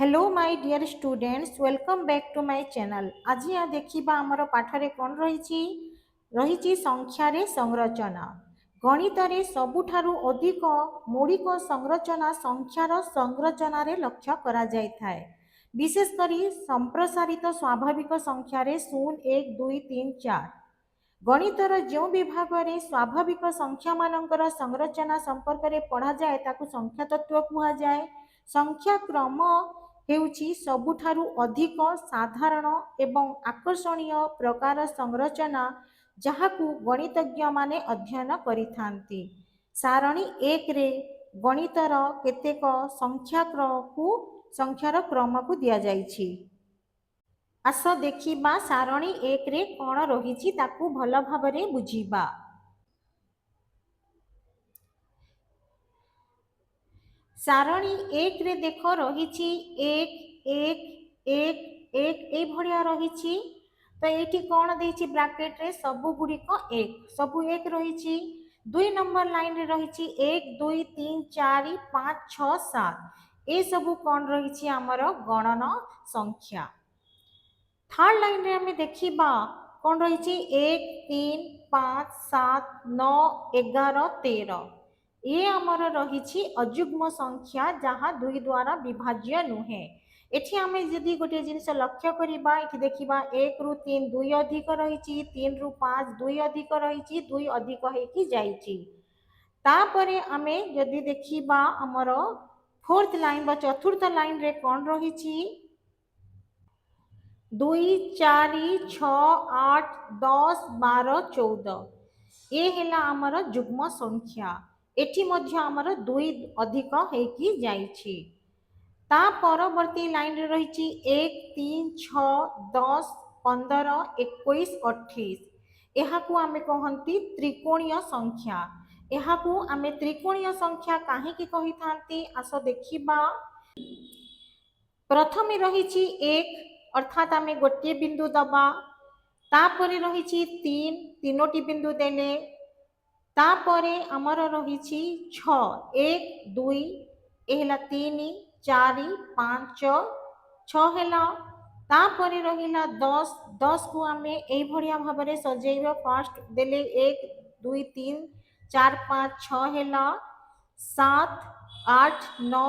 Hello my dear students welcome back to my channel. आज या देखिबा हमर पाठरे कोन रहिछि संख्यारे संरचना। गणितरे सबुठारु अधिक मौलिक संरचना संख्यार संरचना रे लक्ष्य करा जाय थाए। विशेष करी संप्रसारित स्वाभाविक संख्यारे 0 1 2 3 4 गणितर जो विभाग रे स्वाभाविक संख्या मानकर संरचना संपर्क रे पढ़ा जाए ताकू संख्या तत्व कुहा जाए। संख्या क्रम हेउछि सबुठारु अधिक साधारण एवं आकर्षणीय प्रकार संरचना जहाकू गणितज्ञ माने अध्ययन करिथांती। सारणी 1 रे गणितर केतेक संख्यार क्रम को दिया जाइछि। आस देखिबा सारणी 1 रे कोन रहिछि ताकू भल भाबरे बुझिबा। सारणी 1 रे देख रहिछि 1 1 1 1 ए भलिया रहिछि। तो एठी कोन देछि ब्रैकेट रे सबु गुडी को 1 सबु 1 रहिछि। 2 नंबर लाइन रे रहिछि 1 2 3 4 5 6 7 ए सबु कोन रहिछि हमर गणन संख्या। थर्ड लाइन रे हमें देखिबा कोन रहिछि 1 3 5 7 9 11 13 ये आमर रहिछि अयुग्म संख्या जहाँ 2 द्वारा विभाज्य नुहे। एठी हमें जदि गोटे जिनिस लक्ष्य करिबा एठी देखिबा 1 रु 3 2 अधिक रहिछि 3 रु 5 2 अधिक रहिछि 2 अधिक हेकि जाइछि। तापरे हमें जदि देखिबा हमर फोर्थ लाइन बा चतुर्थ लाइन रे कोन रहिछि 2 4 6 8 10 12 14 ये हेला हमर युग्म संख्या। एठी मध्य हमर 2 अधिक हेकि जाइछि। ता परवर्ती लाइन रे रहिछि 1 3 6 10 15 21 28 एहाकू आमे कहंती त्रिकोणीय संख्या। एहाकू आमे त्रिकोणीय संख्या काहे की कहिथांती आसो देखिबा। प्रथमे रहिछि 1 अर्थात आमे गोटे बिंदु दबा। तापरे रहिछि 3 तीनोटी बिंदु देले। तापरे हमर रहिछि 6 1 2 एहला 3 4 5 6 हेला। तापरे रहिला 10 10 को आमे एई भड़िया भाबरे सजेइबा। फर्स्ट देले 1 2 3 4 5 6 हेला 7 8 9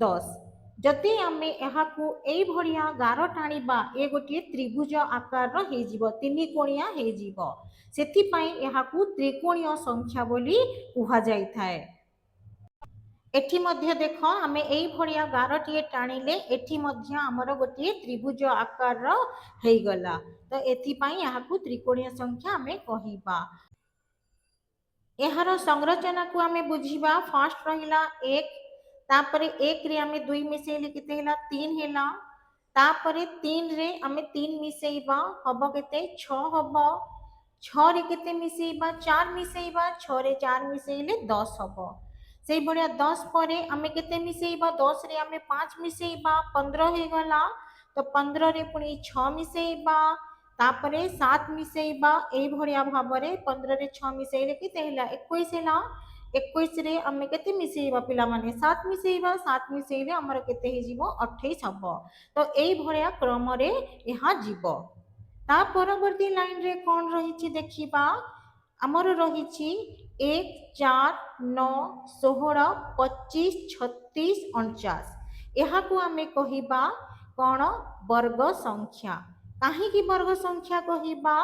10 जदि आमे एहाकू एई भड़िया गार टाणीबा ए गोटे त्रिभुज आकार हे जीवो तीन कोणिया हे जीवो। सेति पई एहाकू त्रिकोणीय संख्या बोली कुहा जाय थाए। एठी मध्य देख आमे एई भड़िया गारटिए टाणीले एठी मध्य हमर गोटे त्रिभुज आकार हे गला। तो एथि पई एहाकू त्रिकोणीय संख्या आमे कहिबा। एहार संरचना को आमे बुझिबा। फर्स्ट रहिला 1 तापरे 1 रे आमे 2 मिसेइले केते हेला 3 हेला। तापरे 3 रे आमे 3 मिसेइबा हबो केते 6 हबो। 6 रे केते मिसेइबा 4 मिसेइबा 6 रे 4 मिसेइले 10 हबो। सेई भड़िया 10 परे आमे केते मिसेइबा 10 रे आमे 5 मिसेइबा 15 हे गला। तो 15 रे पुनी 6 मिसेइबा तापरे 7 मिसेइबा एई भड़िया भाबरे 15 रे 6 मिसेइले केते हेला 21 हेला। 21 रे आमे केते मिसेइबा पिला माने 7 मिसेइबा 7 मिसेइले हमर केते हे जीवो 28 हबो। तो एई भड़िया क्रम रे एहा जीवो। ता परवर्ती लाइन रे कोन रहिछि देखिबा। हमर रहिछि 1 4 9 16 25 36 49 एहाकू आमे कहिबा कोन वर्ग संख्या। काहे की वर्ग संख्या कहिबा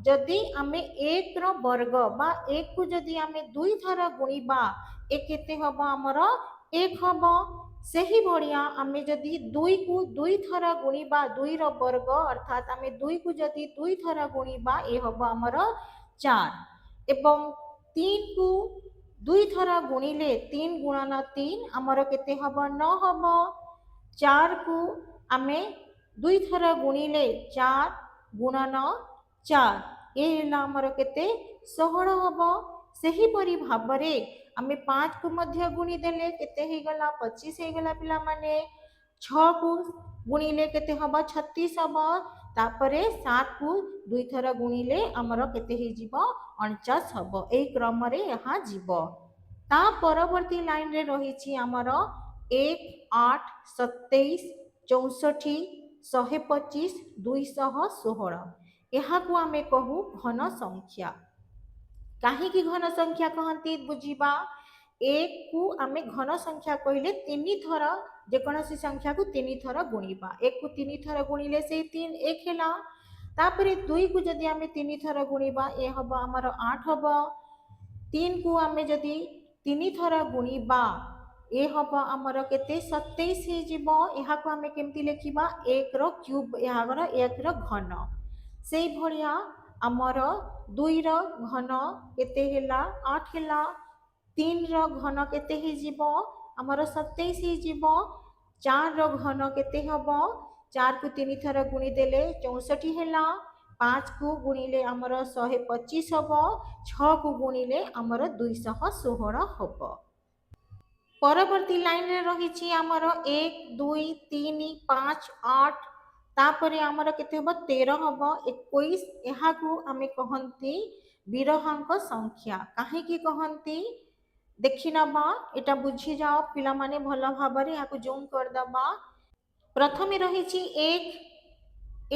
जदि आमे 1 रो वर्ग बा 1 को जदि आमे 2 थरा गुणीबा ए केते हबो हमर 1 हबो। सेही भड़िया आमे जदि 2 को 2 थरा गुणीबा 2 रो वर्ग अर्थात आमे 2 को जदि 2 थरा गुणीबा ए हबो हमर 4 एवं 3 को 2 थरा गुणिले 3 गुणन 3 हमर केते हबो 9 हबो। 4 को आमे 2 थरा गुणिले 4 गुणन 4 ए हेला हमर केते 16 हबो। सेही परि भाबरे आमे 5 को मध्य गुणी देले केते हे गला 25 हे गला पिला माने। 6 को गुणिले केते हबो 36 हबो। तापरे 7 को 2 थरा गुणिले हमर केते हे जीवो 49 हबो। एई क्रम रे यहा जीवो। ता परवर्ती लाइन रे रहिछि हमर 1 8 27 64 125 216 ଏହାକୁ ଆମେ କହୁ ଘନ ସଂଖ୍ୟା। କାହିଁକି ଘନ ସଂଖ୍ୟା କହନ୍ତି ବୁଝିବା। ଏକ କୁ ଆମେ ଘନ ସଂଖ୍ୟା କହିଲେ 3 ଥର ଯେକୌଣସି ସଂଖ୍ୟାକୁ 3 ଥର ଗୁଣିବା। 1 କୁ 3 ଥର ଗୁଣିଲେ ସେଇ 3 1 ହେଲା। ତାପରେ 2 କୁ ଯଦି ଆମେ 3 ଥର ଗୁଣିବା ଏ ହବ ଆମର 8 ହବ। 3 କୁ ଆମେ ଯଦି 3 ଥର ଗୁଣିବା ଏ ହବ ଆମର କେତେ 27 ହେଇଯିବ। ଏହାକୁ ଆମେ କେମିତି ଲେଖିବା 1 ର କ୍ୟୁବ ଏହାର 1 ର ଘନ। ସେଇ ଭଳିଆ ଆମର 2 ର ଘନ କେତେ ହେଲା 8 ହେଲା। 3 ର ଘନ କେତେ ହେଇଯିବ ଆମର 27 ହେଇଯିବ। 4 ର ଘନ କେତେ ହବ 4 କୁ 3 ଥର ଗୁଣି ଦେଲେ 64 ହେଲା। 5 କୁ ଗୁଣିଲେ ଆମର 125 ହବ। 6 କୁ ଗୁଣିଲେ ଆମର 216 ହବ। ପରବର୍ତ୍ତୀ ଲାଇନରେ ରହିଛି ଆମର 1 2 3 5 8 ତାପରେ ଆମର କେତେ ହବ 13 ହବ 21 ଏହାକୁ ଆମେ କହନ୍ତି ବିରହାଙ୍କ ସଂଖ୍ୟା। କାହିଁକି କହନ୍ତି ଦେଖି ନେବା ଏଟା ବୁଝିଯାଅ ପିଲାମାନେ ଭଲ ଭାବରେ ଏହାକୁ ଜୁମ୍ କରିଦେବା। ପ୍ରଥମେ ରହିଛି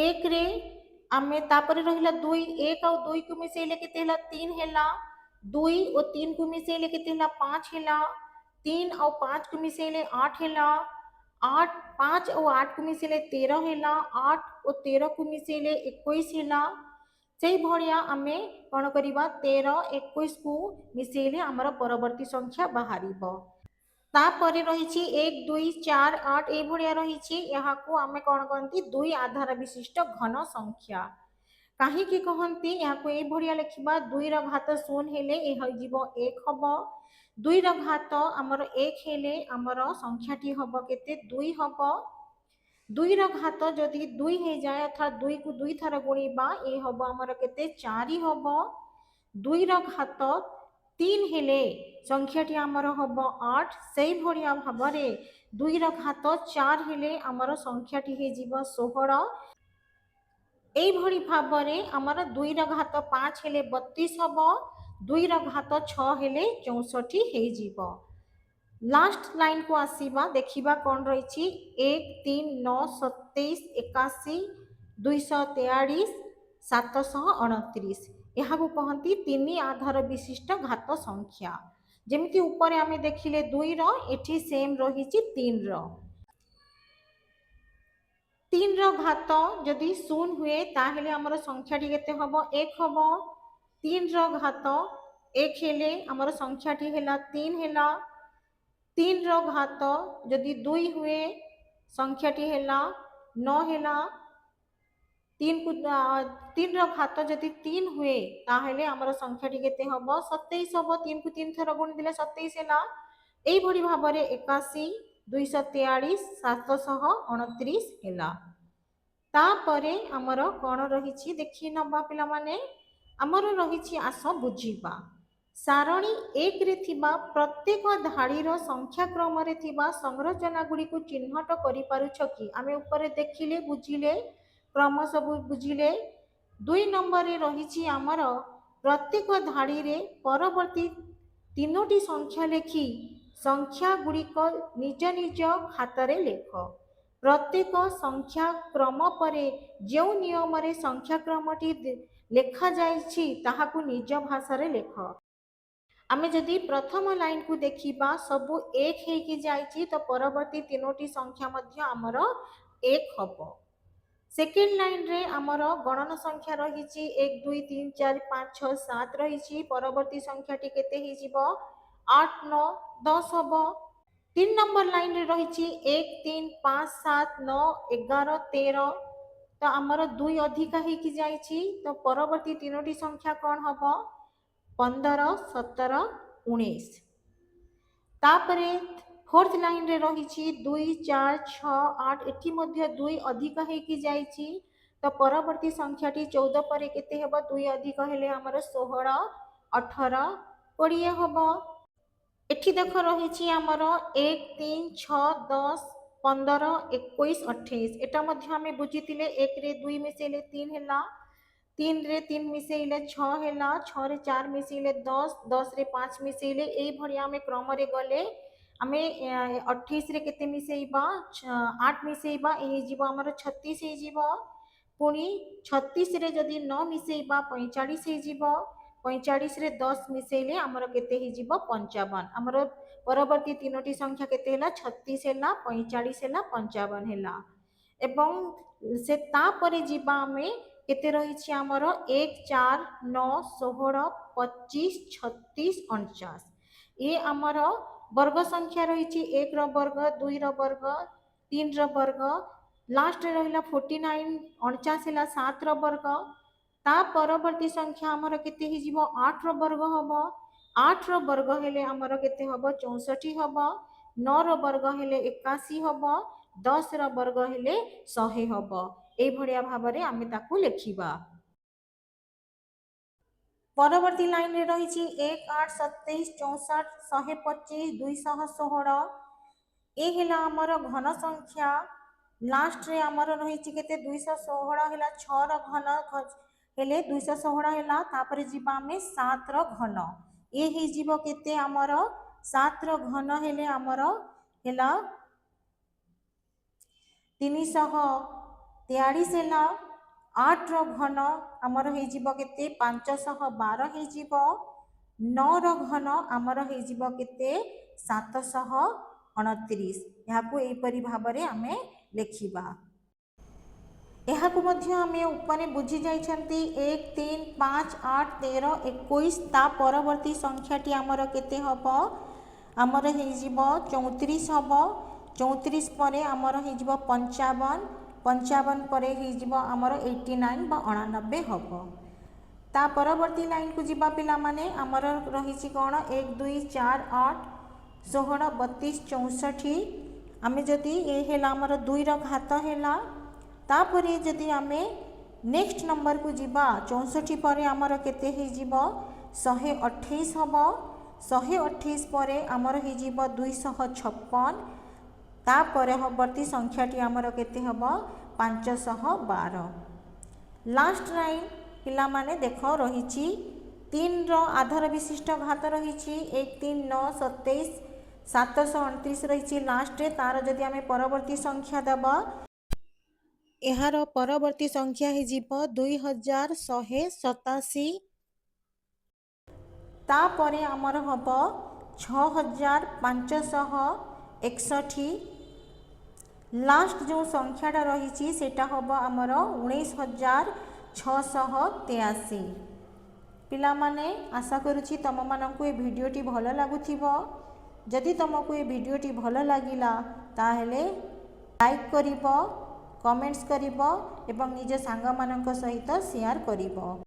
1 ରେ ଆମେ ତାପରେ ରହିଲା 2 1 ଆଉ 2 କୁ ମିଶେଇଲେ କେତେ ହେଲା 3 ହେଲା। 2 ଓ 3 କୁ ମିଶେଇଲେ କେତେ ହେଲା 5 ହେଲା। 3 ଆଉ 5 କୁ ମିଶେଇଲେ 8 ହେଲା। 8 5 ଆଉ 8 କୁ ମିଶେଇଲେ 13 ହେଲା। 8 ଓ 13 କୁ ମିଶେଇଲେ 21 ହେଲା। ସେଇ ଭଳିଆ ଆମେ କ'ଣ କରିବା 13 21 କୁ ମିଶେଇଲେ ଆମର ପରବର୍ତ୍ତୀ ସଂଖ୍ୟା ବାହାରିବ। ତାପରେ ରହିଛି 1 2 4 8 এই ଭଳିଆ ରହିଛି। ଏହାକୁ ଆମେ କ'ଣ କହନ୍ତି 2 ଆଧାର ବିଶିଷ୍ଟ ଘନ ସଂଖ୍ୟା। କାହିଁକି କହନ୍ତି ଏହାକୁ এই ଭଳିଆ ଲେଖିବା 2 ର ଘାତ 0 ହେଲେ ଏ ହୋଇଯିବ 1 ହବ। 2 ର ଘାତ ଆମର 1 ହେଲେ ଆମର ସଂଖ୍ୟାଟି ହବ କେତେ 2 ହବ। 2 ର ଘାତ ଯଦି 2 ହେଇଯାଏ ଅର୍ଥାৎ 2 କୁ 2 ଥର ଗୁଣିବା ଏ ହବ ଆମର କେତେ 4 ହବ। 2 ର ଘାତ 3 ହେଲେ ସଂଖ୍ୟାଟି ଆମର ହବ 8। ସେଇ ଭଳିଆ ଭାବରେ 2 ର ଘାତ 4 ହେଲେ ଆମର ସଂଖ୍ୟାଟି ହେଇଯିବ 16। এইভଳି ଭାବରେ ଆମର 2 ର ଘାତ 5 ହେଲେ 32 ହବ। 2 ର ଘାତ 6 ହେଲେ 64 ହେଇଯିବ। ଲାଷ୍ଟ ଲାଇନକୁ ଆସିବା ଦେଖିବା କ'ଣ ରହିଛି 1 3 9 27 81 243 729 ଏହାକୁ କହନ୍ତି 3 ଆଧାର ବିଶିଷ୍ଟ ଘାତ ସଂଖ୍ୟା। ଯେମିତି ଉପରେ ଆମେ ଦେଖିଲେ 2 ର ଏଠି ସେମ୍ ରହିଛି 3 ର। 3 ର ଘାତ ଯଦି 0 ହୁଏ ତାହେଲେ ଆମର ସଂଖ୍ୟାଟି କେତେ ହବ 1 ହବ। 3 ର ଘାତ 1 ହେଲେ ଆମର ସଂଖ୍ୟାଟି ହେଲା 3 ହେଲା। 3 ର ଘାତ ଯଦି 2 ହୁଏ ସଂଖ୍ୟାଟି ହେଲା 9 ହେଲା। 3 ର ଘାତ ଯଦି 3 ହୁଏ ତାହେଲେ ଆମର ସଂଖ୍ୟାଟି କେତେ ହବ 27 ହବ। 3 କୁ 3 ଥର ଗୁଣି ଦେଲେ 27 ହେଲା। এইଭଳି ଭାବରେ 81 243 729 ହେଲା। ତାପରେ ଆମର କ'ଣ ରହିଛି ଦେଖି ନେବା ପିଲାମାନେ। ଆମର ରହିଛି ଆସ ବୁଝିବା। ସାରଣୀ 1 ରେ ଥିବା ପ୍ରତ୍ୟେକ ଧାଡ଼ିର ସଂଖ୍ୟା କ୍ରମରେ ଥିବା ସଂରଚନା ଗୁଡ଼ିକୁ ଚିହ୍ନଟ କରିପାରୁଛ କି? ଆମେ ଉପରେ ଦେଖିଲେ ବୁଝିଲେ କ୍ରମ ସବୁ ବୁଝିଲେ। 2 ନମ୍ବରରେ ରହିଛି ଆମର ପ୍ରତ୍ୟେକ ଧାଡ଼ିରେ ପରବର୍ତ୍ତୀ 3ଟି ସଂଖ୍ୟା ଲେଖି ସଂଖ୍ୟା ଗୁଡ଼ିକ ନିଜ ନିଜ ଖାତାରେ ଲେଖ। ପ୍ରତ୍ୟେକ ସଂଖ୍ୟା କ୍ରମ ପରେ ଯେଉଁ ନିୟମରେ ସଂଖ୍ୟା କ୍ରମଟି ଲେଖାଯାଇଛି ତାହାକୁ ନିଜ ଭାଷାରେ ଲେଖ। ଆମେ ଯଦି ପ୍ରଥମ ଲାଇନକୁ ଦେଖିବା ସବୁ 1 ହେଇକି ଯାଇଛି ତ ପରବର୍ତ୍ତୀ 3ଟି ସଂଖ୍ୟା ମଧ୍ୟ ଆମର 1 ହବ। ସେକେଣ୍ଡ ଲାଇନରେ ଆମର ଗଣନ ସଂଖ୍ୟା ରହିଛି 1 2 3 4 5 6 7 ରହିଛି। ପରବର୍ତ୍ତୀ ସଂଖ୍ୟାଟି କେତେ ହେଇଯିବ 8 9 10 ହବ। 3 ନମ୍ବର ଲାଇନରେ ରହିଛି 1 3 5 7 9 11 13 ତ ଆମର 2 ଅଧିକା ହେଇକି ଯାଇଛି ତ ପରବର୍ତ୍ତୀ 3ଟି ସଂଖ୍ୟା କ'ଣ ହବ 15 17 19। ତାପରେ 4th ଲାଇନରେ ରହିଛି 2 4 6 8 ଏଠି ମଧ୍ୟ 2 ଅଧିକ ହେଇକି ଯାଇଛି ତ ପରବର୍ତ୍ତୀ ସଂଖ୍ୟାଟି 14 ପରେ କେତେ ହେବ 2 ଅଧିକ ହେଲେ ଆମର 16 18 20 ହବ। ଏଠି ଦେଖ ରହିଛି ଆମର 1 3 6 10 15 21 28 ଏଟା ମଧ୍ୟ ଆମେ ବୁଝିଥିଲେ 1 ରେ 2 ମିଶେଇଲେ 3 ହେଲା। 3 ରେ 3 ମିଶେଇଲେ 6 ହେଲା। 6 ରେ 4 ମିଶେଇଲେ 10 10 ରେ 5 ମିଶେଇଲେ এইଭଳି ଆମେ କ୍ରମରେ ଗଲେ आमे 28 रे केते मिसेइबा 8 मिसेइबा ए जीवो हमर 36 हे जीवो पुणी 36 रे जदि 9 मिसेइबा 45 हे जीवो 45 रे 10 मिसेइले हमर केते हे जीवो 55 हमर परवर्ती तीनोटी संख्या केते हैला 36 हैला 45 हैला 55 हैला एवं से तापरे जीवा आमे केते रहिछि हमर 1 4 9 16 25 36 49 ये आमर वर्ग संख्या रही 1 रो वर्ग 2 रो वर्ग 3 रो वर्ग लास्ट रे रहिला 49 49 हैला 7 रो वर्ग ता परवर्ती संख्या आमर केते हि जीवो 8 रो वर्ग हबो 8 रो वर्ग हेले आमर केते हबो 64 हबो 9 रो वर्ग हेले 81 हबो 10 रो वर्ग हेले 100 हबो एई भड़िया भाबरे आमे ताकू लेखिबा। परवर्ती लाइन रे रही 1 8 27 64 125 216 ए हेला हमर घन संख्या लास्ट रे हमर रही केते 216 हेला 6 रो घन हेले 216 हेला तापरे जीवा में 7 रो घन ए हे जीवो केते हमर 7 रो घन हेले हमर हेला 343 हेला 8 रो घन आमर हे जीवो केते 512 हे जीवो 9 रो घन आमर हे जीवो केते 729 याकू एपरि भाबरे आमे लेखिबा। एहाकू मध्य आमे ऊपर बुझी जाइछंती 1 3 5 8 13 21 ता परवर्ती संख्याटी आमर केते हबो आमर हे जीवो 34 हबो 34 परे आमर हे जीवो 55 55 परे हे जीवो आमर 89 बा 89 हबो। ता परवर्ती लाइन को जीवा पिला माने आमर रही कौन 1 2 4 8 16 32 64 आमे जदि ए हेला आमर 2 रो घात हेला तापरे जदि आमे नेक्स्ट नंबर को जीवा 64 परे आमर केते हे जीवो 128 हबो 128 परे आमर हे जीवो 256 तापरे हवर्ती संख्याटी आमर केते हबो 512। लास्ट लाइन पिला माने देखो रही 3 रो आधार विशिष्ट घात रही 1 3 9 27 729 रही लास्ट रे तार जदि आमे परवर्ती संख्या देबा एहार परवर्ती संख्या हे जीवो 2187 तापरे आमर हबो 6561 लास्ट जो संख्याटा रही सेटा हबो आमर 19683 पिला माने आशा करुछि तम मानकु ए भिडियोटी भलो लागुथिबो जदि तुमको ये भिडियोटी भलो लागिला ताहेले लाइक करिबो कमेंट्स करिबो एवं निज सांग मानक सहित शेयर करिबो।